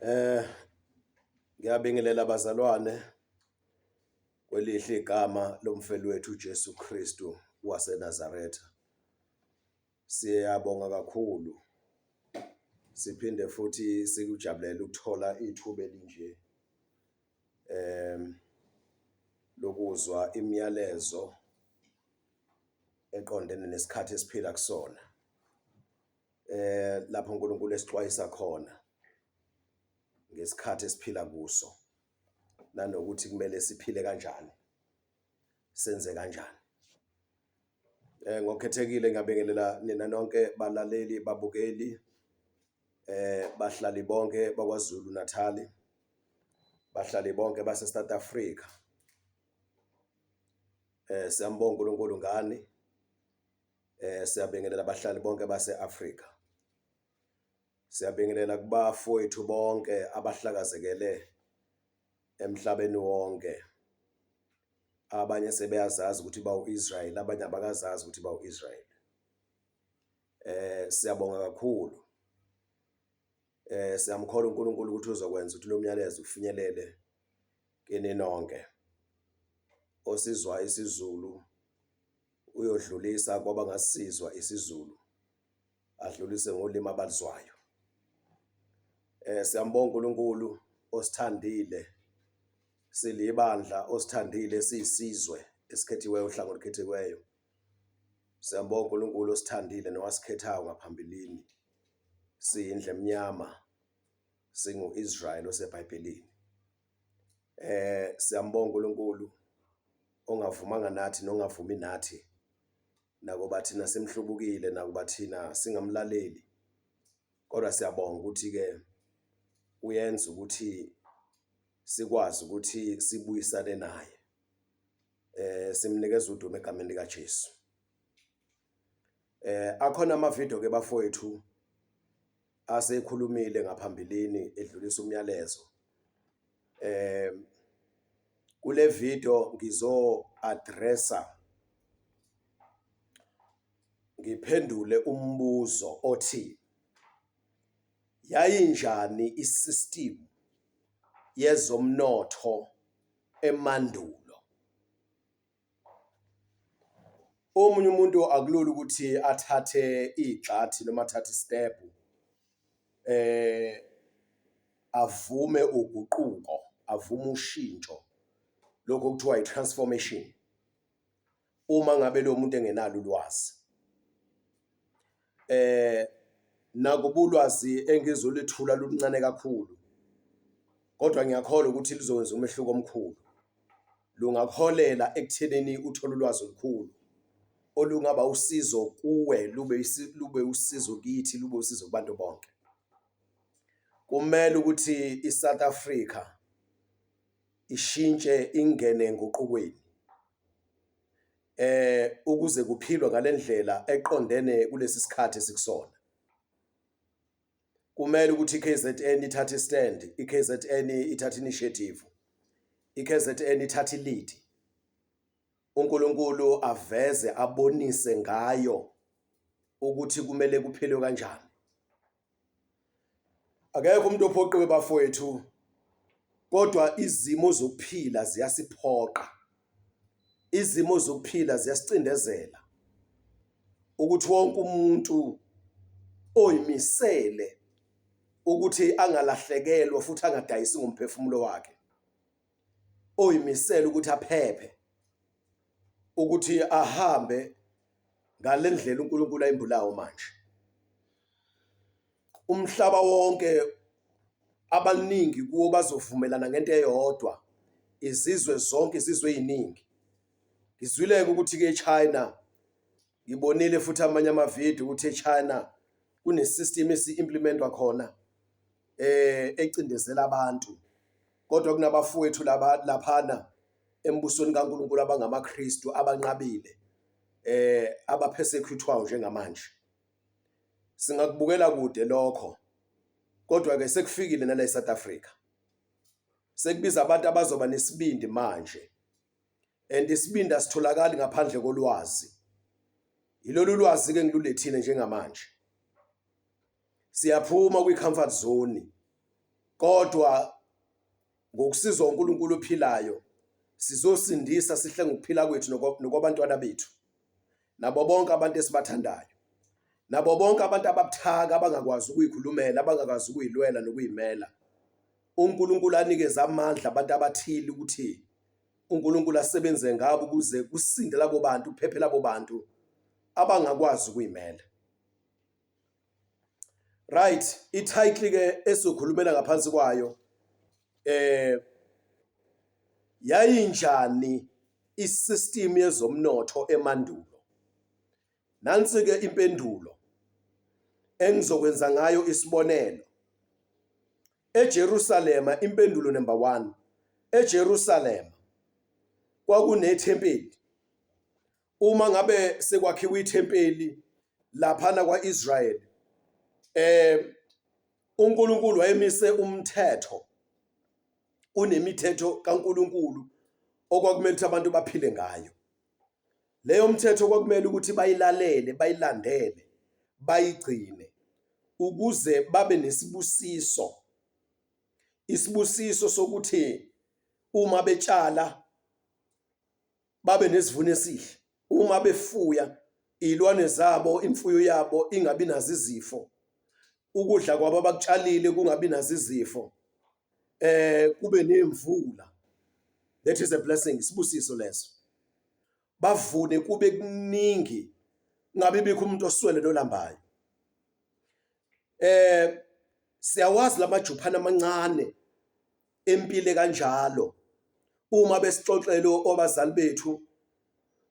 Eh ngiyabingelela bazalwane kwelihle igama lomfeli wethu uJesu Kristu waseNazaretha. Siyabonga kakhulu. Siphinde futhi sikujabulela ukuthola ithuba elinje lokuzwa imiyalezo eqondene nesikhathi esiphila kusona. Lapho uNkulunkulu esixwayisa khona ngesikhathi esiphila kuso, nanokuthi kumele siphile kanjani, senze kanjani. Ngokukhethekile ngiyabingelela nina nonke balaleli, babukeli, bahlali bonke bakwaZulu Natal, bahlali bonke base South Africa. Siyambonga uNkulunkulu ngani. Siyabingelela abahlali bonke base Africa. Siyabingelela kubafowethu bonke abahlakazekele emhlabeni wonke. Abanye sebeyazazi ukuthi bawu-Israel, abanye abakazazi ukuthi bawu-Israel. Siyabonga kakhulu. Siyamkhola uNkulunkulu ukuthi uzokwenza ukuthi lo myalezo ufinyelele kini nonke. Osizwa isiZulu uyodlulisa kwaba ngasizwa isiZulu, adlulise ngolimi abalizwayo. Siyambonga uNkulunkulu osithandile, silibandla osithandile, siyisizwe esikhethiweyo, uhlangothi olukhethiweyo. Siyambonga uNkulunkulu osithandile nowasikhethayo ngaphambilini, siyindle emnyama, singu-Israel oseBhayibhelini. Siyambonga uNkulunkulu ongavumanga nathi nongavumi nathi, nakuba thina simhlubukile, nakuba thina singamlaleli, kodwa siyabonga ukuthi-ke uyenza ukuthi sikwazi ukuthi sibuyisane naye. Simnikeza udumo egameni likaJesu. Akhona amavidiyo ke bafowethu asekhulumile ngaphambilini edlulisa umyalezo. Kule video ngizo-addressa, ngiphendule umbuzo othi yayinjani isystem yezomnotho emandulo. Omunye umuntu akulula ukuthi athathe igxathi noma athathe istep avume uguquko, avume ushintsho, lokho kuthiwa i-transformation, uma ngabe lo muntu engenalo ulwazi. Nakuba ulwazi engizolithula luncane kakhulu, kodwa ngiyakholwa ukuthi lizokwenza umehluko omkhulu. Lungakholela ekuthenini uthole ulwazi olukhulu olungaba usizo kuwe, lube usizo kithi, lube usizo kubantu bonke. Kumele ukuthi iSouth Africa ishintshe ingene enguqukweni ukuze kuphilwe ngalendlela eqondene kulesi sikhathi esikusona. Kumele ukuthi iKZN ithathe istand, iKZN ithathe initiative, iKZN ithathe lead. uNkulunkulu aveze, abonise ngayo ukuthi kumele kuphilwe kanjani. Akekho umuntu ophoqiwe bafowethu, kodwa izimo zokuphila ziyasiphoqa. Izimo zokuphila ziyasicindezela ukuthi wonke umuntu oyimisele ukuthi angalahlekelwa futhi angadayisi ngomphefumulo wakhe, oyimisele ukuthi aphephe, ukuthi ahambe ngalendlela uNkulunkulu ayimbulayo manje. Umhlaba wonke abaningi kuwo bazovumelana ngento eyodwa, izizwe zonke, izizwe eziningi. Ngizwileke ukuthi ke eChina, ngibonile futhi amanye amavidiyo ukuthi eChina kunesystem esi-implementwa khona ecindezela abantu, kodwa kunabafowethu laphana embusweni kaNkulunkulu abangamaKristu abanqabile, abapersecutwayo njengamanje. Singakubukela kude lokho, kodwa ke sekufikile nala eSouth Africa. Sekubiza abantu abazoba nesibindi manje, and isibindi asitholakali ngaphandle kolwazi. Yilolu lwazi ke ngilulethile njengamanje. Siyaphuma kwi-comfort zone kodwa ngokusizwa uNkulunkulu ophilayo sizosindisa sihle ngokuphila kwethu nokwabantwana bethu, nabo bonke abantu esibathandayo, nabo bonke abantu ababuthaka abangakwazi ukuyikhulumela, abangakwazi ukuyilwela nokuyimela. uNkulunkulu anikeze amandla abantu abathile ukuthi uNkulunkulu asebenze ngabo ukuze kusinde labo bantu, kuphephe labo bantu abangakwazi ukuyimela. Right, i-title ke esikhulumela ngaphansi kwayo yayinjani isystem yezomnotho emandulo. Nansi ke impendulo engizokwenza ngayo isibonelo. eJerusalema, impendulo number 1, eJerusalema kwakunethempeli. Uma ngabe sekwakhiwa ithempeli laphana kwaIsrael, uNkulunkulu wayemise umthetho, unemithetho kaNkulunkulu okwakumele ukuthi abantu baphile ngayo. Leyo mthetho kwakumele ukuthi bayilalele, bayilandele, bayigcine ukuze babe nesibusiso. Isibusiso sokuthi uma betshala babe nesivuno esihle, uma befuya ilwane zabo, imfuyo yabo ingabi nazo izifo, ukudla kwabo abakutshalile kungabi nazo izifo, kube nemvula. That is a blessing, isibusiso leso. Bavune kube kuningi, ngabe bikho umuntu oswele nolambayo. Siyawazi lamajuphana amancane empile kanjalo. Uma besixoxela obazali bethu,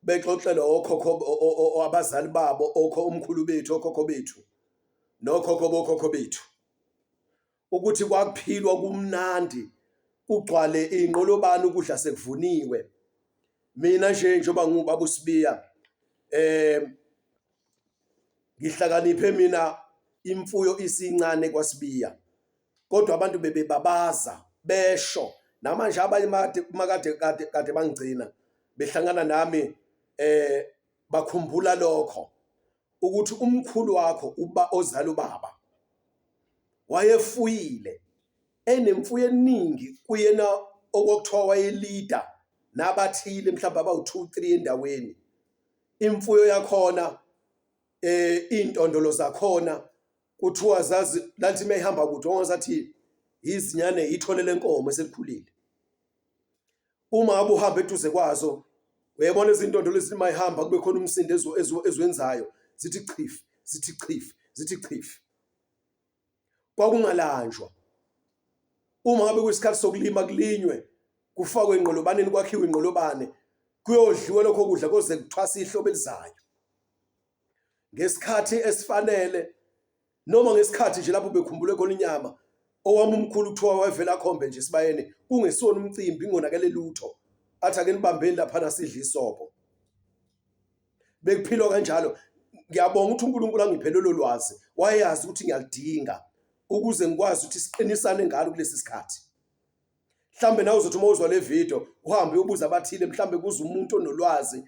bexoxela okhokho abazali babo, omkhulu bethu, okhokho bethu nokhokho bokhokho bethu, ukuthi kwakuphilwa kumnandi, kugcwale inqolobane, ukudla sekuvuniwe. Mina njengoba ngubaba uSibiya, ngihlakaniphe mina imfuyo isincane kwaSibiya, kodwa abantu bebebabaza besho. Namanje abanye kade bangigcina behlangana nami, bakhumbula lokho ukuthi umkhulu wakho ozala ubaba wayefuyile, enemfuyo eningi, kuyena okwakuthiwa wayelida nabathile mhlawumbe abawu-2-3 endaweni. Imfuyo yakhona, intondolo zakhona kuthiwa zazi lathi mayihamba kude ongazathi izinyane itholele lenkomo eselikhulile. Uma ngabe uhamba eduze kwazo uyabona izintondolo ezimayihamba kube khona umsindo ezwenzayo, zithi chief, zithi chief, zithi chief. Kwakungalanjwa. Uma ngabe kuyisikhathi sokulima kulinywe, kufakwe ingqolobaneni, kwakhiwe ingqolobane, kuyodliwa lokho kudla koze kuthwasa ihlobo elizayo. Ngesikhathi esifanele, noma ngesikhathi nje lapho bekhumbule khona inyama, owami umkhulu kuthiwa wayevela khombe nje sibayeni, kungesona umcimbi, ingonakele lutho, athi ake nibambeni laphana sidle isobho. Bekuphilwa kanjalo. Ngiyabonga ukuthi uNkulunkulu angiphe lolo lwazi, wayazi ukuthi ngiyalidinga ukuze ngikwazi ukuthi siqinisane ngalo kulesi sikhathi. Mhlambe nawe uzothi uma uzwa le video uhambe ubuza abathile, mhlambe kuza umuntu onolwazi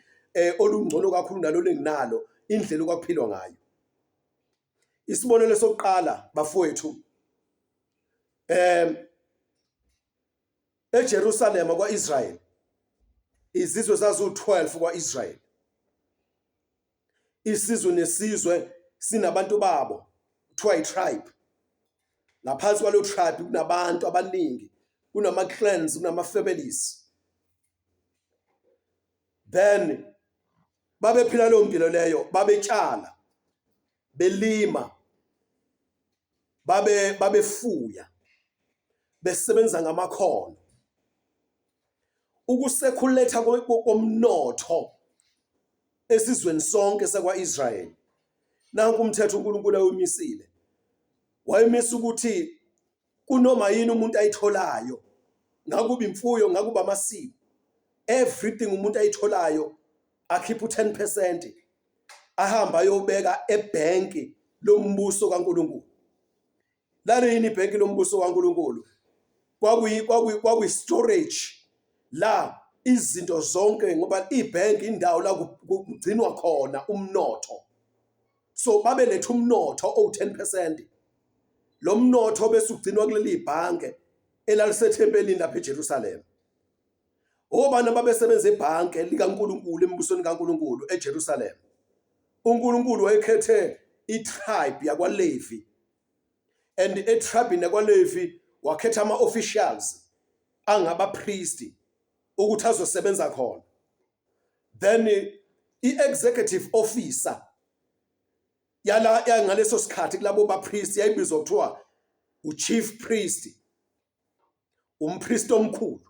olungcono kakhulu nalolu enginalo, indlela okwakuphilwa ngayo. Isibonelo sokuqala bafowethu, eJerusalema kwaIsrael, izizwe zaziwu-12 kwaIsrael. Isizwe nesizwe sinabantu babo, kuthiwa i-tribe. Ngaphansi kwalo tribe kunabantu abaningi, kunama-clans, kunama-families. Then babephila leyo mpilo leyo, babetshala, belima, babefuya, besebenza ngamakhono. Ukusekhuletha komnotho esizweni sonke sakwa-Israyeli, nanku umthetho uNkulunkulu ayimisile. Wayemisa ukuthi kunoma yini umuntu ayitholayo, ngakuba imfuyo, ngakuba amasiko, everything umuntu ayitholayo akhipha u-10%, ahamba ayobeka ebhenki lombuso kaNkulunkulu. Lale yini ibhenki lombuso kaNkulunkulu? Kwakuyi-storage la izinto zonke, ngoba ibhenki indawo la kugcinwa khona umnotho. So babeletha umnotho owu-10%. Lo mnotho bese ugcinwa kuleli bhange elalisethempelini lapha eJerusalem. Obani ababesebenza ebhanke likaNkulunkulu embusweni kaNkulunkulu eJerusalem. uNkulunkulu wayekhethe itribe yakwaLevi, and etribe yakwaLevi wakhetha ama-officials angabapriesti ukuthi azosebenza khona. Then i-executive officer yala ngaleso sikhathi kulabo bapriesti yayibizwa kuthiwa uchief priest, umpriest omkhulu,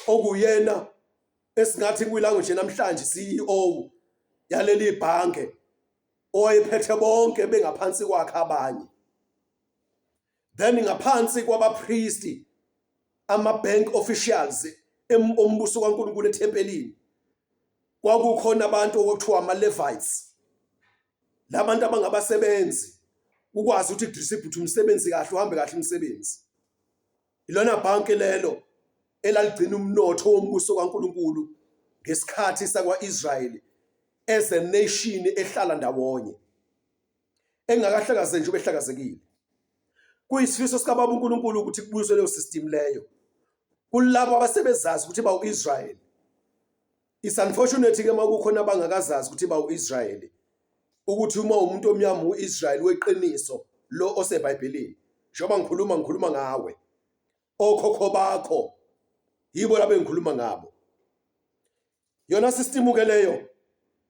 okuyena esingathi kwilanguage namhlanje CEO yaleli bhanke, owayephethe bonke bengaphansi kwakhe abanye. Then ngaphansi kwabapriesti ama-bank officials ombuso kaNkulunkulu ethempelini kwakukhona abantu okuthiwa ama-Levites, labantu abangabasebenzi ukwazi ukuthi kudistribute umsebenzi kahle, uhambe kahle umsebenzi. Ilona bhanke lelo elaligcina umnotho wombuso kaNkulunkulu ngesikhathi sakwa-Israyeli as a nation ehlala ndawonye, engakahlakaze nje behlakazekile. Kuyisifiso sikaBaba uNkulunkulu ukuthi kubuyiswe leyo system leyo kulabo abasebezazi ukuthi bawu-Israyeli. It's unfortunate ke makukhona abangakazazi ukuthi bawu-Israyeli, ukuthi uma umuntu omnyama u-Israyeli weqiniso lo oseBhayibhelini. Njengoba ngikhuluma ngawe, okhokho bakho yibo labo engikhuluma ngabo. Yona system ke leyo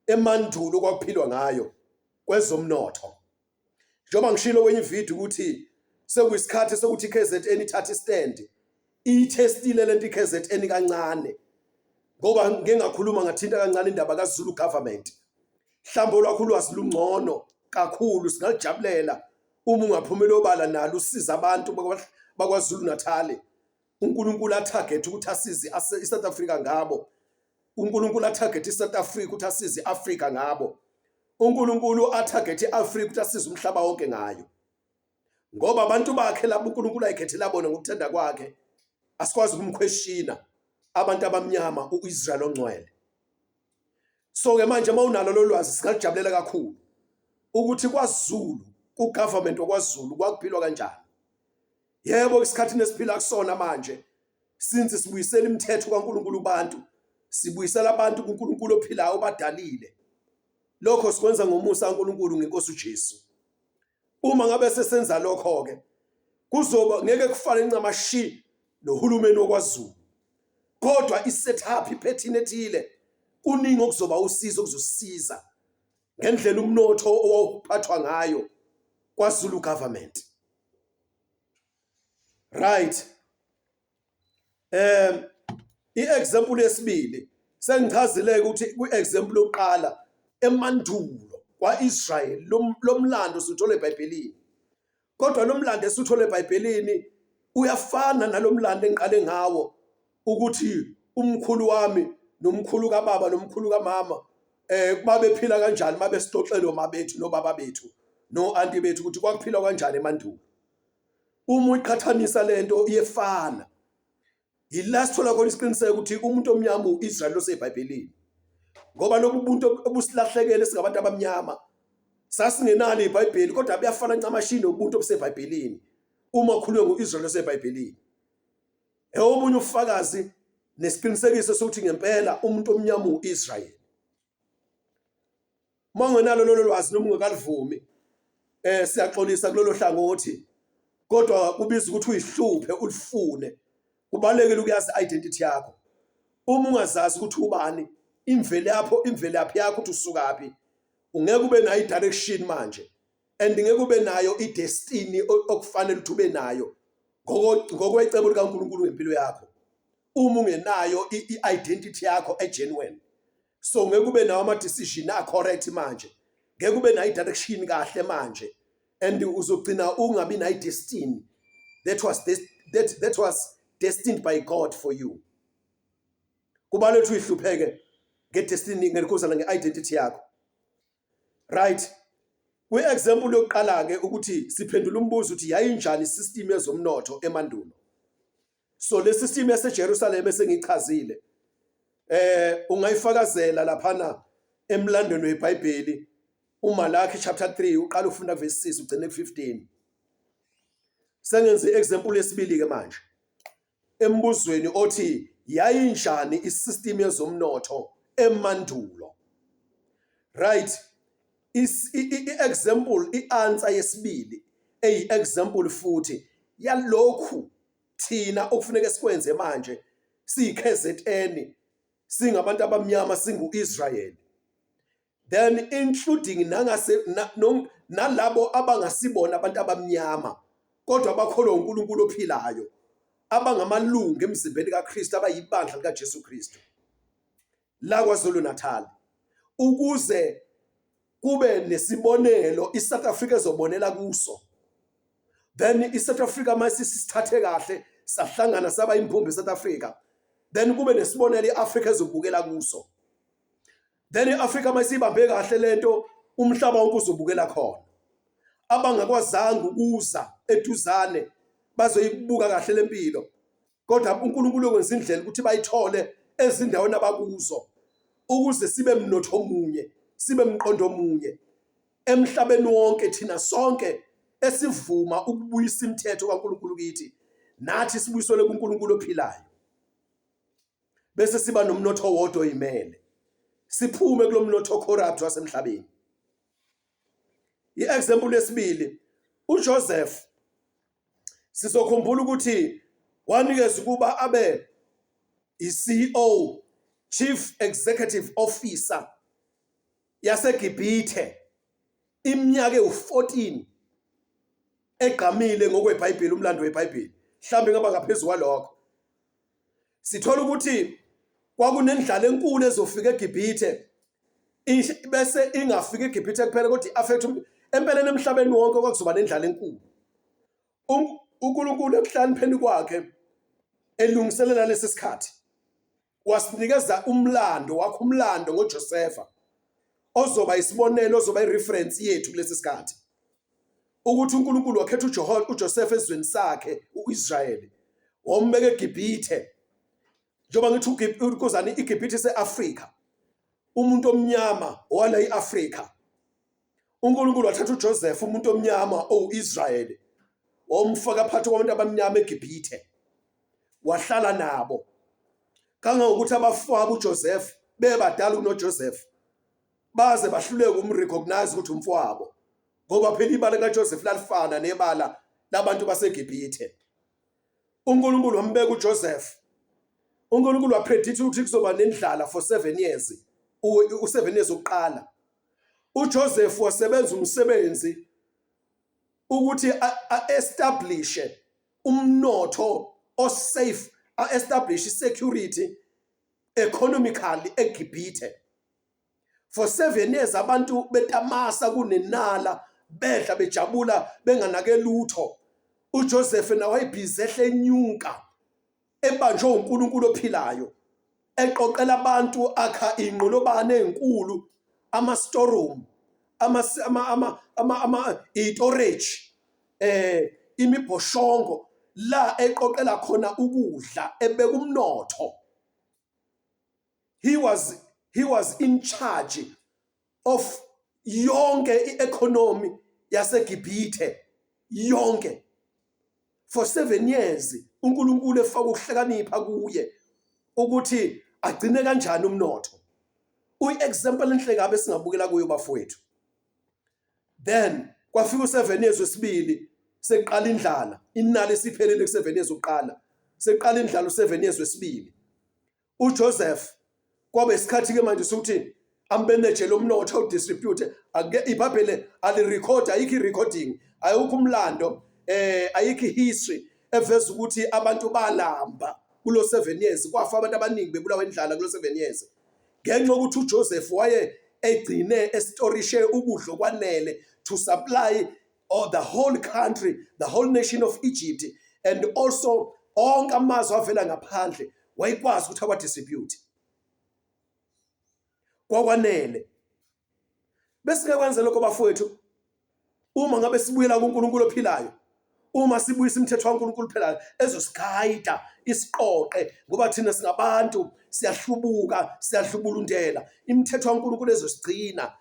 emandulo kwakuphilwa ngayo kwezomnotho. Njengoba ngishilo kwenye video ukuthi sekuyisikhathi sokuthi iKZN ithathe istand, itestile lento iKZN kancane, ngoba ngeke ngakhuluma ngathinta kancane indaba kaZulu government. Mhlawumbe olwakho ulwazi lungcono kakhulu, singalijabulela uma ungaphumela obala nalo usiza abantu bakwaZulu Natal. uNkulunkulu atarget ukuthi asize iSouth Africa ngabo. uNkulunkulu atarget iSouth Africa ukuthi asize iAfrica ngabo. uNkulunkulu atarget iAfrica ukuthi asize umhlaba wonke ngayo. Ngoba abantu bakhe labo uNkulunkulu ayikhethela bona ngokuthanda kwakhe, asikwazi ukumquestiona abantu abamnyama uIsrael ongcwele. So ke manje mawunalo lolwazi singalijabulela kakhulu ukuthi kwaZulu, kugovernment okwaZulu kwakuphilwa kanjani. Yebo, isikhathi nesiphila kusona manje, since sibuyisela imithetho kaNkulunkulu kubantu, sibuyisela abantu kuNkulunkulu ophilayo obadalile. Lokho sikwenza ngomusa kaNkulunkulu ngenkosi uJesu. Uma ngabe sesenza lokho ke kuzoba ngeke kufane incamashi nohulumeni okwaZulu, kodwa isetup iphethini ethile kuningi okuzoba usizo okuzosiza ngendlela umnotho owuphathwa ngayo kwaZulu government. Right. I-example yesibili sengichazile ukuthi ku-example yokuqala emandulo kwaIsrael lomlando sithole eBhayibhelini. Kodwa lomlando esithole eBhayibhelini uyafana nalomlando engiqale ngawo ukuthi umkhulu wami nomkhulu kaBaba nomkhulu kaMama babephila kanjani, babe sixoxelo mabethu nobaba bethu no-anti bethu ukuthi kwakuphilwa kanjani emandulo. Uma uyiqhathanisa lento iyefana. Yila sithola khona isiqiniseko ukuthi umuntu omnyama uIsrael oseBhayibhelini. Ngoba lobu buntu obusilahlekele singabantu abamnyama sasingenalo iBhayibheli, kodwa buyafana ncamashi nobuntu obuseBhayibhelini uma kukhulunywa ngoIsrael oseBhayibhelini. Obunye ufakazi nesiqinisekiso sokuthi ngempela umuntu omnyama uIsrael. Mangenalo lolo lwazi noma ungakalivumi, siyaxolisa kulolo hlangothi, kodwa kubiza ukuthi uyihluphe ulifune. Kubalekile ukuyazi identity yakho. Uma ungazazi ukuthi ubani, imvelaphi yakho ukuthi usukaphi, ungeke ube nayo direction manje, and ngeke ube nayo idestiny okufanele ukuthi ube nayo ngokwecebo likaNkulunkulu ngempilo yakho. Uma ungenayo i-identity yakho egenuine, so ngeke ube nawo ama-decision correct manje, ngeke ube nayo i-direction kahle manje, and uzogcina ungabi nayo destiny that was destined by God for you. Kubalule ukuthi uyihlupheke ngedestiny ngekhosana nge-identity yakho. Right. Kwi-example yokuqala ke ukuthi siphendula umbuzo ukuthi yayinjani isystem yezomnotho emandulo. So le system yaseJerusalem esengichazile ungayifakazela laphana emlandweni weBhayibheli uMalaki chapter 3 uqala ufunda verse 6 ugcine ku-15. Sengenze i-example yesibili ke manje. embuzweni othi yayinjani isystem yezomnotho emandulo. Right? I-example, i-answer yesibili eyi-example futhi yalokhu thina okufuneka sikwenze manje siyi-KZN, singabantu abamnyama, singu-Israyeli, then including nalabo abangasibona abantu abamnyama kodwa abakholwa uNkulunkulu ophilayo, abangamalungu emzimbeni kaKristu, abayibandla likaJesu Kristu la KwaZulu Natal, ukuze kube nesibonelo iSouth Africa ezobonela kuso. Then iSouth Africa masisithathe kahle sahlangana saba impumbi eSouth Africa, then kube nesibonelo iAfrica ezobukela kuso. Then iAfrica masibambe kahle lento umhlaba wonke uzobukela khona. Abangakwazanga ukuza eduzane bazoyibuka kahle lempilo, kodwa uNkulunkulu ukwenza indlela ukuthi bayithole ezindaweni abakuzo, ukuze sibe mnotho omunye, sibe mqondo omunye emhlabeni wonke. Thina sonke esivuma ukubuyisa imithetho kaNkulunkulu kithi, nathi sibuyisele kuNkulunkulu ophilayo, bese siba nomnotho wodwa oyimele, siphume kulomnotho corrupt wasemhlabeni. I-example yesibili, uJoseph, sizokhumbula ukuthi wanikeza ukuba abe i-CEO, Chief Executive Officer yaseGibhithe iminyaka ewu-14 egqamile ngokweBhayibheli, umlando weBhayibheli, mhlawumbe ngaba ngaphezulu kwalokho. Sithola ukuthi kwakunendlala enkulu ezofika eGibhithe, bese ingafika eGibhithe kuphela kodwa i-affect empeleni emhlabeni wonke kwakuzoba nendlala enkulu. uNkulunkulu ekuhlanipheni kwakhe elungiselela lesi sikhathi wasinikeza umlando, wakho umlando ngoJosefa ozoba isibonelo, ozoba ireference yethu kulesi sikhathi, ukuthi uNkulunkulu wakhetha uJosefa ezweni sakhe uIsrayeli, wombeka eGibhithe. Njengoba ngithi ukuzani iGibhithe seAfrika, umuntu omnyama wala iAfrika, uNkulunkulu wathatha uJoseph umuntu omnyama oyiSrayeli, womfaka phakathi kwabantu abamnyama eGibhithe, wahlala nabo. Kangangokuthi abafowabo uJoseph bebadala kunoJoseph baze bahluleke ukumrecognize ukuthi umfowabo, ngoba phela ibala likaJoseph lalifana nebala labantu baseGibhithe. uNkulunkulu wambeka uJoseph, uNkulunkulu wapredict ukuthi kuzoba nendlala for 7 years, u7 years oqala. uJoseph wasebenza umsebenzi ukuthi establish umnotho osafe, establish security economically eGibhithe. For 7 years abantu betamasa kunenala, bedla bejabula benganake lutho. uJoseph naye wayibhizi ehle enyuka, ebanjwe uNkulunkulu ophilayo, eqoqela abantu, akha inqolobane ezinkulu, ama-storeroom, i-storage, imibhoshongo la eqoqela khona ukudla, ebeka umnotho. He was in charge of yonke i-economy yaseGibhithe yonke. For 7 years uNkulunkulu efaka ukuhlakanipha kuye ukuthi agcine kanjani umnotho. Uyi-example enhle kabe singabukela kuyo bafowethu. Then kwafika u7 years wesibili, seqala indlala, inala esiphelele ku7 years oqala, seqala indlala u7 years wesibili. uJoseph kwabe isikhathi ke manje sokuthi ambeneje lomnotho udistribute, ake iBhayibheli alirecord, ayikho recording, ayikho umlando, ayikho history eveza ukuthi abantu balamba kulo 7 years, kwafa abantu abaningi bebulawa indlala kulo 7 years, ngenxa ukuthi uJoseph waye egcine estorishe ukudla okwanele to supply the whole country, the whole nation of Egypt, and also onke amazwe avela ngaphandle wayikwazi ukuthi awadistribute kwakwanele. Bese ngakwenza lokho bafowethu, uma ngabe sibuyela kuNkulunkulu ophilayo, uma sibuyisa imithetho kaNkulunkulu ophilayo ezosigayida isiqoqe, ngoba thina singabantu siyahlubuka, siyahlubulundela. Imithetho kaNkulunkulu ezosigcina,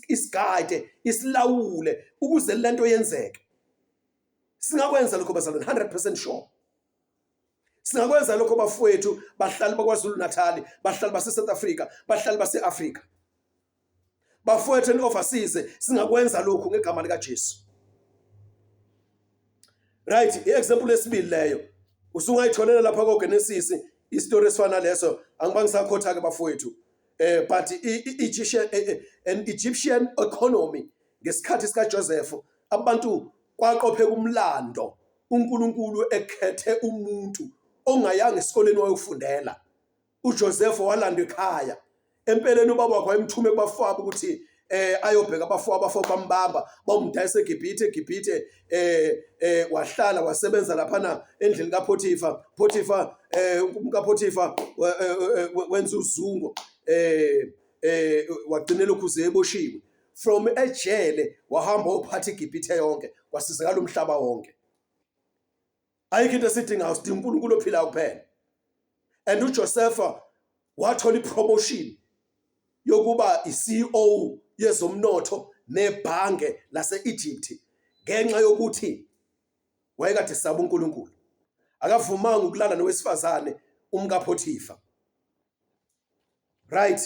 isigayide, isilawule ukuze lento yenzeke. Singakwenza lokho bazalwane, 100% sure. Singakwenza lokho bafowethu bahlali bakwaZulu Natal, bahlali base South Africa, bahlali base Africa. Bafowethu overseas singakwenza lokho ngegama lika Jesu. Right, iexample lesibili leyo. Usungayitholela lapha koGenesis istory esifana leso, angibangisakhotha ke bafowethu. But an Egyptian economy ngesikhathi sika Joseph, abantu kwaqopheka umlando, uNkulunkulu ekhethe umuntu ongayanga esikoleni wayofundela. uJoseph walandwa ekhaya. Empeleni ubaba wakhe wayemthume kubafowabo ukuthi ayobheka abafowabo bambamba bamdayisa eGibhithe. Wahlala wasebenza laphana endlini kaPotifa. UmkaPotifa wenza uzungu, wagcinela ukuze eboshiwe. From ejele wahamba ophatha iGibhithe yonke, wasizakala umhlaba wonke. Ayikho into esidinga usidinga uNkulunkulu ophila kuphela. And uJoseph wathola ipromotion yokuba iCEO yezomnotho nebhange lase-Egypt ngenxa yokuthi wayekade esaba uNkulunkulu. Akavumanga ukulala nowesifazane umkaPotifa. Right,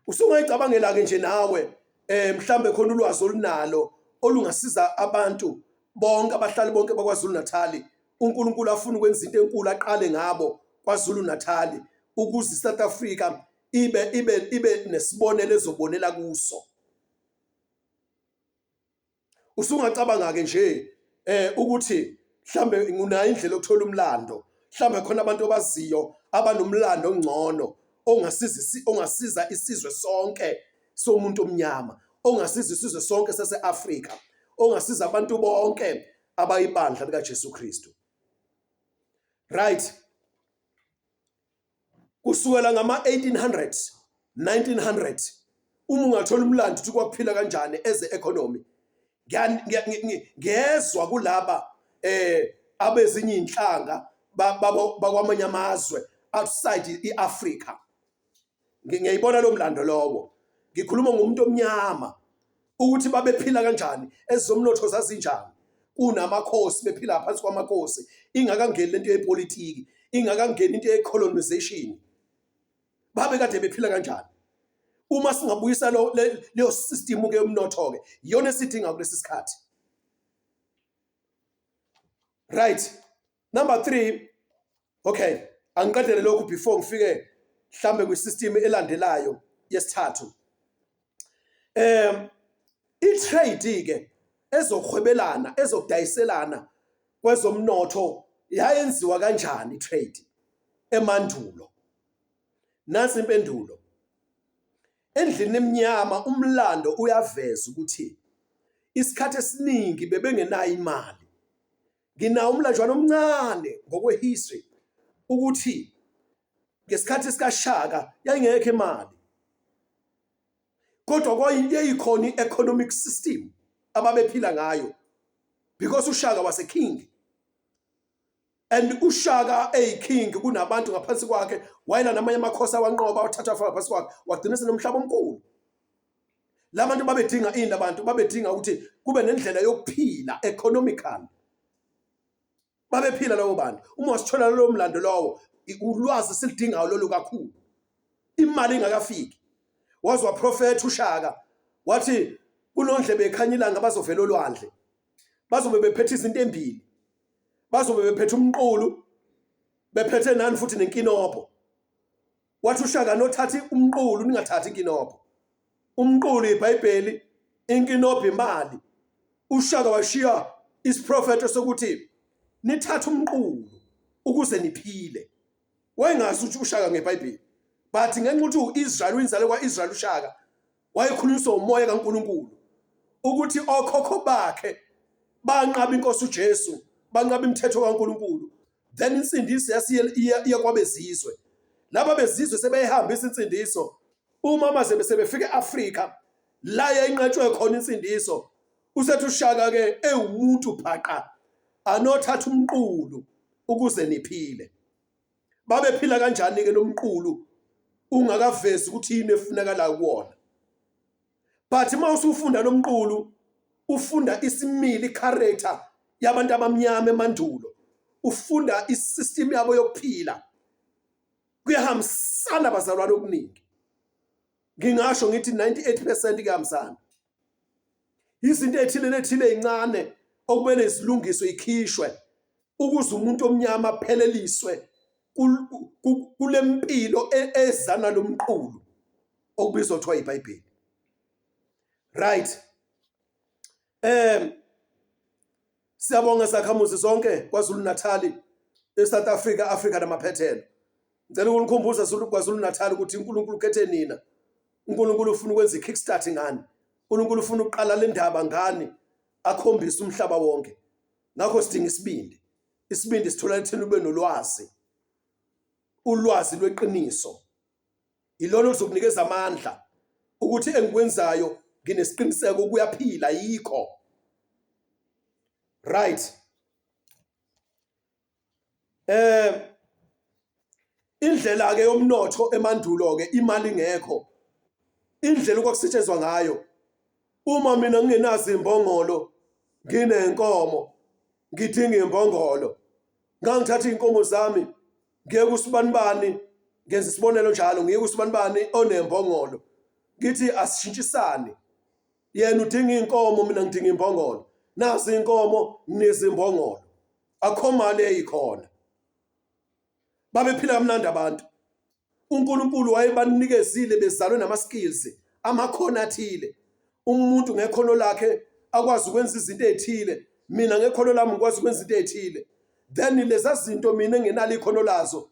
usungayicabangela ke nje nawe mhlambe khona ulwazi olunalo olungasiza abantu bonke abahlali bonke bakwaZulu Natal. uNkulunkulu afuna ukwenza into enkulu aqale ngabo kwaZulu Natal ukuze iSouth Africa ibe nesibonelo ezobonela kuso. Usungacabanga ke nje ukuthi mhlambe ngunayo indlela yokuthola umlando, mhlambe khona abantu abaziyo abanomlando ongcono ongasiza isizwe sonke somuntu omnyama, ongasiza isizwe sonke sase-Afrika, ongasiza abantu bonke abayibandla lika Jesu Kristu. Right, kusukela ngama 1800s 1900 uma ungathola umlando ukuthi kwakuphila kanjani eze economy, ngezwe kulaba abezinye inhlanga bakwamanye amazwe outside iAfrica. Ngiyayibona lo mlando lowo. Ngikhuluma ngomuntu omnyama ukuthi babephila kanjani, ezomnotho zazinjani, kunamakhosi bephila phansi kwamakhosi, ingakangeni lento yepolitiki, ingakangeni into yecolonization. Babe kade bephila kanjani? Uma singabuyisa leyo system ke umnotho ke iyona esidinga kulesi sikhathi. Right, number 3. Okay, angiqedele lokhu before ngifike mhlambe kwisystem elandelayo yesithathu. I-trade ke ezokhwebelana, ezodayiselana kwezomnotho yayenziwa kanjani i-trade emandulo? Nasi impendulo. Endlini emnyama umlando uyaveza ukuthi isikhathi esiningi bebengenayo imali. Nginawo umlanjwana omncane ngokwehistory ukuthi ngesikhathi sikaShaka yayingekho imali. Kodwa kwayikhona i-economic system ababephila ngayo because uShaka was a king. And uShaka king kunabantu ngaphansi kwakhe, wayela namanye amakhosi awanqoba wathatha ngaphansi kwakhe, wagcina senomhlaba omkhulu. Labantu babedinga ini, abantu babedinga ukuthi kube nendlela yokuphila economical. Babephila labo bantu. Uma wasithola lo mlando lowo, ulwazi silidingayo lolu kakhulu. Imali ingakafiki. Wazwa prophet uShaka wathi kunondlebe ekhanya ilanga bazovela olwandle. Bazobe bephethe izinto embili. Bazobe bephethe umqulu, bephethe nani futhi nenkinopho. Wathi uShaka nothathi umqulu ningathathi inkinopho. Umqulu iBhayibheli, inkinopho imali. uShaka washiya isiprophet sokuthi nithatha umqulu ukuze niphile. Wayengazi ukuthi uShaka ngeBhayibheli, but ngenxa ukuthi uIsrael uyinzalo kwaIsrael uShaka wayekhulunyiswa umoya kaNkulunkulu ukuthi okhokho bakhe banqaba inkosi uJesu, banqaba imithetho kaNkulunkulu. Then insindiso yasiya kwabezizwe. Laba bezizwe sebeyihambisa insindiso. Uma maze sebefika eAfrika la yayinqatshwe khona insindiso, usethi uShaka ke ewumuntu bhaqa anothatha umqulu ukuze niphile. Babephila kanjani ke lo mqulu ungakavezi ukuthi yini efunakala kuwona? But uma usufunda lo mqulu ufunda isimili, character yabantu abamnyama emandulo. ufunda isystem yabo yokuphila kuyahambisana bazalwane okuningi. Ngingasho ngithi 98% kuyahambisana. Izinto ethile ezincane okumele zilungiswe ikhishwe ukuze umuntu omnyama apheleliswe kule mpilo ezana lomqulu okubizwa kuthiwa iBhayibheli. Right. Siyabonga zakhamuzi zonke kwaZulu Natal, eSouth Africa, Africa namaphethelo. Ngicela ukulikhumbuza kwaZulu Natal ukuthi uNkulunkulu ukhethe nina. uNkulunkulu ufuna ukwenza ikickstart ngani. uNkulunkulu ufuna ukuqala le ndaba ngani akhombisa umhlaba wonke. Ngakho sidinga isibindi. Isibindi sithola etheni ube nolwazi. Ulwazi lweqiniso. Ilona lizokunikeza amandla ukuthi engikwenzayo nginesiqiniseko kuyaphila yikho. Right. Indlela ke yomnotho emandulo ke imali ngekho. Indlela okwakusetshenzwa ngayo. Uma mina ngingenazi imbongolo, nginenkomo, ngidinga imbongolo. Ngangithatha inkomo zami, ngiye kusibanibani, ngenza isibonelo njalo, ngiye kusibanibani onembongolo. Ngithi asishintshisane. Yena udinga inkomo, mina ngidinga imbongolo. Nazi inkomo nezimbongolo. Akho mali eyikhona. Babephila kamnandi abantu. uNkulunkulu wayebanikezile bezalwe nama skills, amakhono athile. Umuntu ngekhono lakhe akwazi ukwenza izinto ezithile, mina ngekhono lami ngikwazi ukwenza izinto ezithile. Then leza zinto mina engenalo ikhono lazo,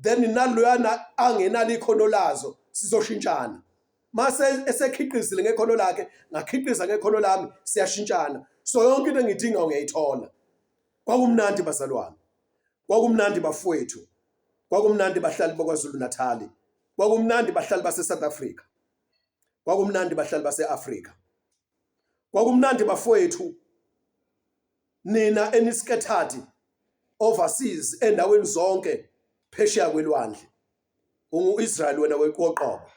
then naloyana angenalo ikhono lazo sizoshintshana. Mase esekhiqizile ngekhono lakhe, ngakhiqiza ngekhono lami, siyashintshana. So yonke into engidinga ngiyayithola. Kwakumnandi bazalwane. Kwakumnandi bafowethu. Kwakumnandi bahlali bakwaZulu Natal. Kwakumnandi bahlali base South Africa. Kwakumnandi bahlali base Africa. Kwakumnandi bafowethu nina eniskethathi overseas endaweni zonke phesheya kwelwandle. UIsrael wena weqoqobo.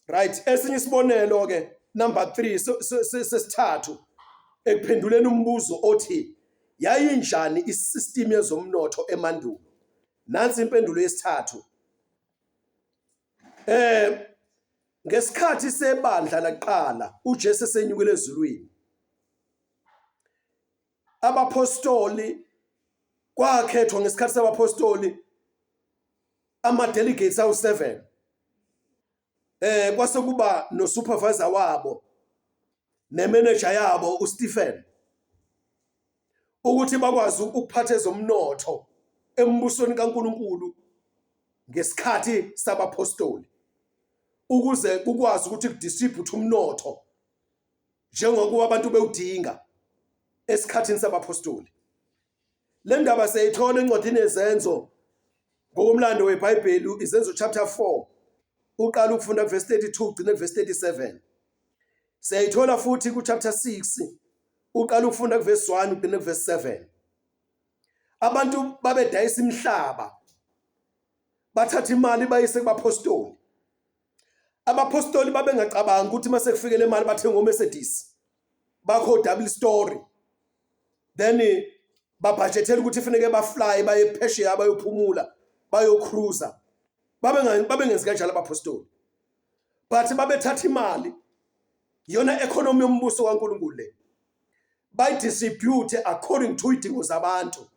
Right, esinye isibonelo ke number 3 sesithathu ekuphenduleni umbuzo othi yayinjani isystem yezomnotho emandulo. Nansi impendulo yesithathu. Ngesikhathi sebandla laqala uJesu senyukele ezulwini. Abapostoli kwakhethwa ngesikhathi sabapostoli ama delegates awu7. Kwase kuba no supervisor wabo nemanager yabo uStephen ukuthi bakwazi ukuphatha ezomnotho embusweni kaNkuluNkulu ngesikhathi sabapostoli ukuze kukwazi ukuthi kudistribute umnotho njengokuba abantu bewudinga esikhathini sabapostoli. Le ndaba seyithola encwadini yezenzo ngokomlando weBhayibheli, izenzo chapter 4 uqala ukufunda verse 32 ugcine verse 37. Siyayithola futhi ku chapter 6 uqala ukufunda verse 1 ugcine verse 7. Abantu babedayisa imihlaba, bathatha imali bayise kubapostoli. Abapostoli babengacabanga ukuthi mase kufikele imali bathenga uMercedes, bakho double story, then babudgetela ukuthi kufanele bafly baye phesheya bayophumula bayocruiser. Babengenzi kanjalo abapostoli, but babethatha imali yona economy yombuso kaNkuluNkulu le bayidistribute according to idingo zabantu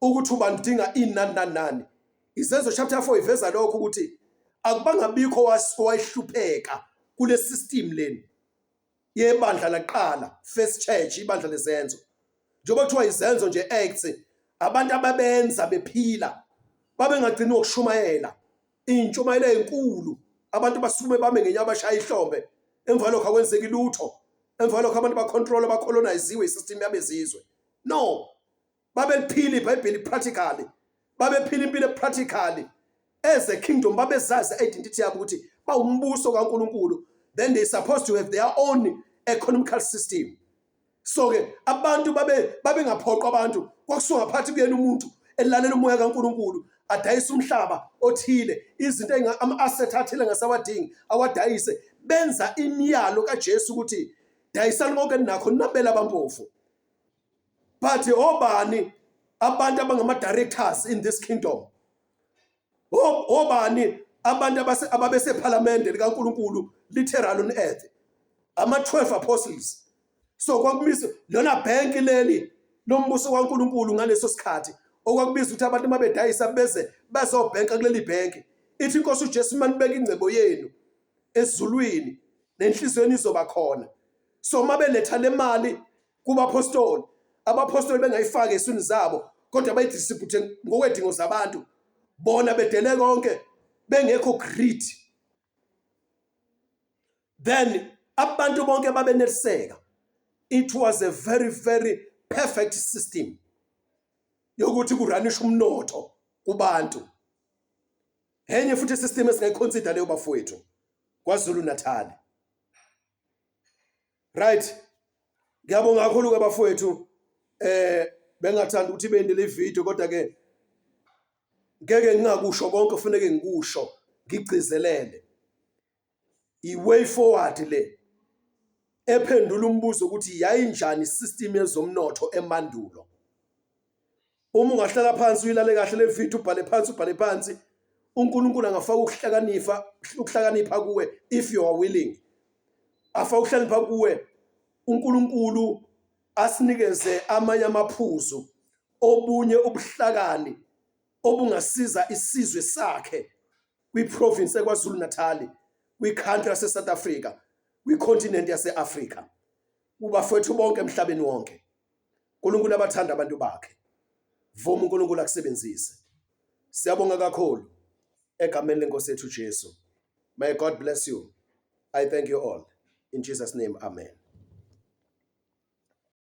ukuthi ubani udinga inani. Izenzo chapter 4 iveza lokho ukuthi akubangabikho wayihlupheka kule system leni yebandla laqala, first church, ibandla lezenzo. Njengoba kuthiwa izenzo nje acts, abantu ababenza bephila babengagcini ukushumayela intshumayelo enkulu. Abantu basume bame ngenyama bashaya ihlombe, emva lokho akwenzeki lutho, emva lokho abantu bacontrol abacoloniziwe isystem yabezizwe. No, babeliphila iBhayibheli practically, babephila impilo practically as a kingdom. Babezazi identity yabo ukuthi bawumbuso kaNkuluNkulu, then they supposed to have their own economical system. So ke abantu babengaphoqwa abantu kwakusuka ngaphathi kuyena umuntu elalela umoya kaNkuluNkulu adayisa umhlaba othile, izinto ama-asset athile ngasawadingi awadayise. Benza imiyalo kaJesu ukuthi dayisani konke nakho nabela abampofu. but obani abantu abangama directors in this kingdom? Obani abantu ababese parliament likaNkulunkulu literal on earth? Ama 12 apostles. So kwakumisa lona bank leli lombuso kaNkulunkulu ngaleso sikhathi okwakubiza ukuthi abantu mabedayisa beze bazobhenka kuleli bank. Ithi inkosi uJesu manibeka ingcebo yenu ezulwini nenhlizweni izoba khona. So mabeletha le mali kubapostoli, abapostoli bengayifaka eswini zabo kodwa bayidistribute ngokwedingo zabantu, bona bedele konke bengekho greed. Then abantu bonke babeneliseka. It was a very, very perfect system yokuthi kuranisha umnotho kubantu. Enye futhi system esingayiconsider leyo bafowethu kwaZulu Natal. Right? Ngiyabonga kakhulu ke bafowethu bengathanda ukuthi bendele ivideo kodwa ke ngeke ngingakusho konke kufanele ngikusho ngigcizelele. I-way forward le ephendula umbuzo ukuthi yayinjani isystem yezomnotho emandulo. Uma ungahlala phansi uyilale kahle le video ubhale phansi uNkulunkulu angafaka ukuhlakanipha kuwe if you are willing. Afaka ukuhlakanipha kuwe uNkulunkulu asinikeze amanye amaphuzu obunye ubuhlakani obungasiza isizwe sakhe kwiprovince ekwaZulu Natal, kwicountry yase South Africa, kwicontinent yase Africa, kubafowethu bonke emhlabeni wonke. uNkulunkulu abathanda abantu bakhe. Vuma uNkulunkulu akusebenzise. Siyabonga kakhulu egameni lenkosi yethu Jesu. May God bless you. I thank you all. In Jesus' name, amen.